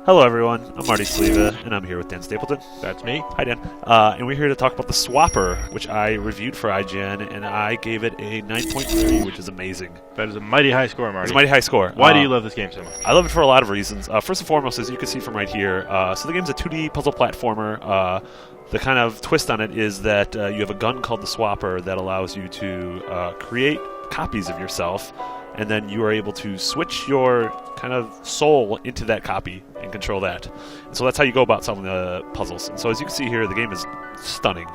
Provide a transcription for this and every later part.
Hello everyone, I'm Marty Sleva, and I'm here with Dan Stapleton. That's me. Hi Dan. And we're here to talk about the Swapper, which I reviewed for IGN, and I gave it a 9.3, which is amazing. That is a mighty high score, Marty. It's a mighty high score. Why do you love this game so much? I love it for a lot of reasons. First and foremost, as you can see from right here, so the game's a 2D puzzle platformer. The kind of twist on it is that you have a gun called the Swapper that allows you to create copies of yourself, and then you are able to switch your kind of soul into that copy and control that. And so that's how you go about solving the puzzles. And so as you can see here, the game is stunning.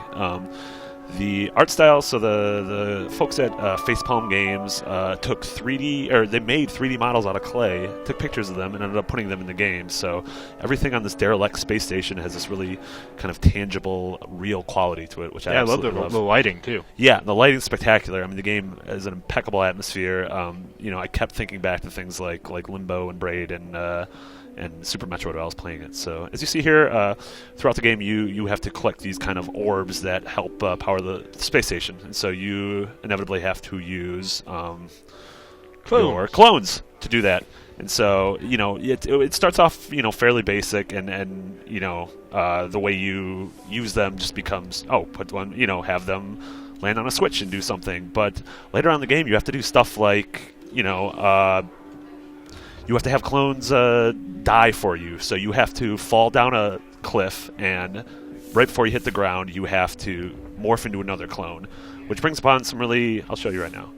The art style, so the folks at Facepalm Games took 3D, or they made 3D models out of clay, took pictures of them, and ended up putting them in the game. So everything on this derelict space station has this really kind of tangible, real quality to it, which I absolutely love. The lighting, too. Yeah, the lighting's spectacular. I mean, the game is an impeccable atmosphere. I kept thinking back to things like Limbo and Braid and Super Metroid while I was playing it. So as you see here, throughout the game, you have to collect these kind of orbs that help power the space station. And so you inevitably have to use clones to do that. And so, it starts off, fairly basic, and the way you use them just becomes, put one, have them land on a switch and do something. But later on in the game, you have to do stuff like, you have to have clones die for you. So you have to fall down a cliff, and right before you hit the ground, you have to morph into another clone, which brings upon some really... I'll show you right now.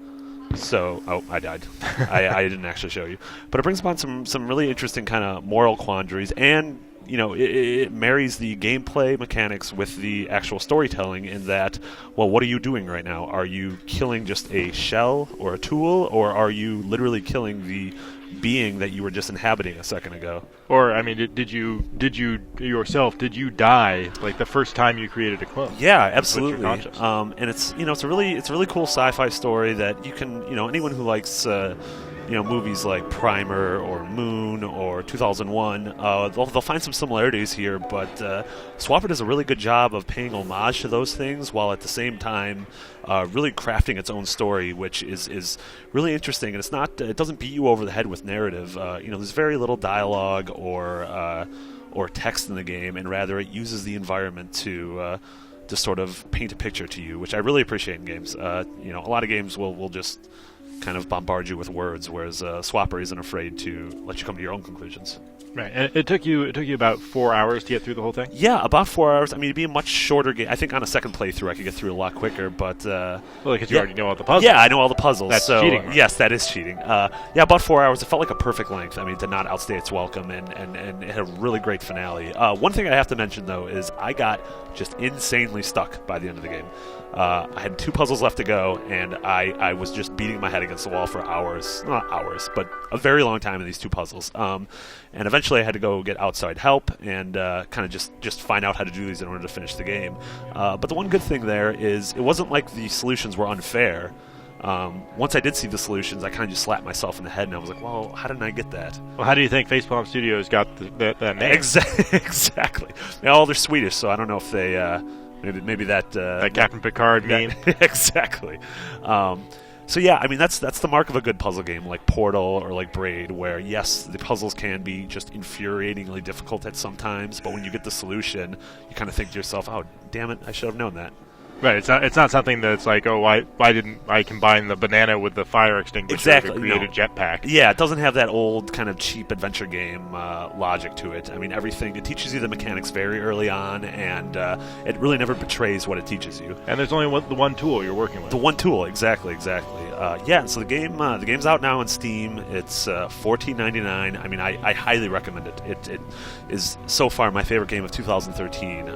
So, I died. I didn't actually show you. But it brings upon some really interesting kind of moral quandaries, and it marries the gameplay mechanics with the actual storytelling in that, well, what are you doing right now? Are you killing just a shell or a tool, or are you literally killing the being that you were just inhabiting a second ago? Or, I mean, did you die like the first time you created a clone? Yeah, absolutely. And it's a really cool sci-fi story that you can, anyone who likes movies like Primer or Moon or 2001, they'll find some similarities here, but Swapper does a really good job of paying homage to those things while at the same time really crafting its own story, which is really interesting. And it doesn't beat you over the head with narrative. There's very little dialogue or text in the game, and rather it uses the environment to sort of paint a picture to you, which I really appreciate in games. A lot of games will just kind of bombard you with words, whereas Swapper isn't afraid to let you come to your own conclusions. Right, and it took you about 4 hours to get through the whole thing? Yeah, about 4 hours. I mean, it'd be a much shorter game. I think on a second playthrough I could get through a lot quicker, but... because you already know all the puzzles. Yeah, I know all the puzzles. That's cheating. Right? Yes, that is cheating. About 4 hours. It felt like a perfect length. I mean, it did not outstay its welcome, and it had a really great finale. One thing I have to mention, though, is I got just insanely stuck by the end of the game. I had 2 puzzles left to go, and I was just beating my head against the wall for hours. Not hours, but a very long time in these 2 puzzles. And eventually I had to go get outside help and kind of just find out how to do these in order to finish the game. But the one good thing there is it wasn't like the solutions were unfair. Once I did see the solutions, I kind of just slapped myself in the head, and I was like, well, how didn't I get that? Well, how do you think Facepalm Studios got that name? Exactly. They're Swedish, so I don't know if they... Maybe that Captain Picard meme. Exactly. So yeah, I mean that's the mark of a good puzzle game like Portal or like Braid, where yes, the puzzles can be just infuriatingly difficult at some times, but when you get the solution, you kind of think to yourself, "Oh, damn it, I should have known that." Right, it's not something that's like, oh, why didn't I combine the banana with the fire extinguisher exactly, to create a jetpack? Yeah, it doesn't have that old kind of cheap adventure game logic to it. I mean, it teaches you the mechanics very early on, and it really never betrays what it teaches you. And there's only the one tool you're working with. The one tool, exactly. So the game's out now on Steam. It's $14.99. I mean, I highly recommend it. It is so far my favorite game of 2013.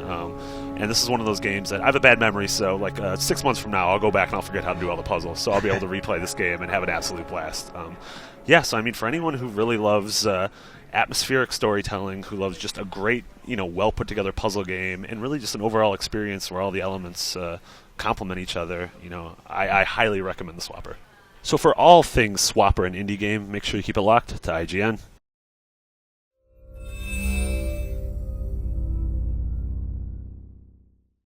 And this is one of those games that I have a bad memory, so like 6 months from now, I'll go back and I'll forget how to do all the puzzles. So I'll be able to replay this game and have an absolute blast. So I mean, for anyone who really loves atmospheric storytelling, who loves just a great, well put together puzzle game, and really just an overall experience where all the elements complement each other, I highly recommend the Swapper. So for all things Swapper and indie game, make sure you keep it locked to IGN.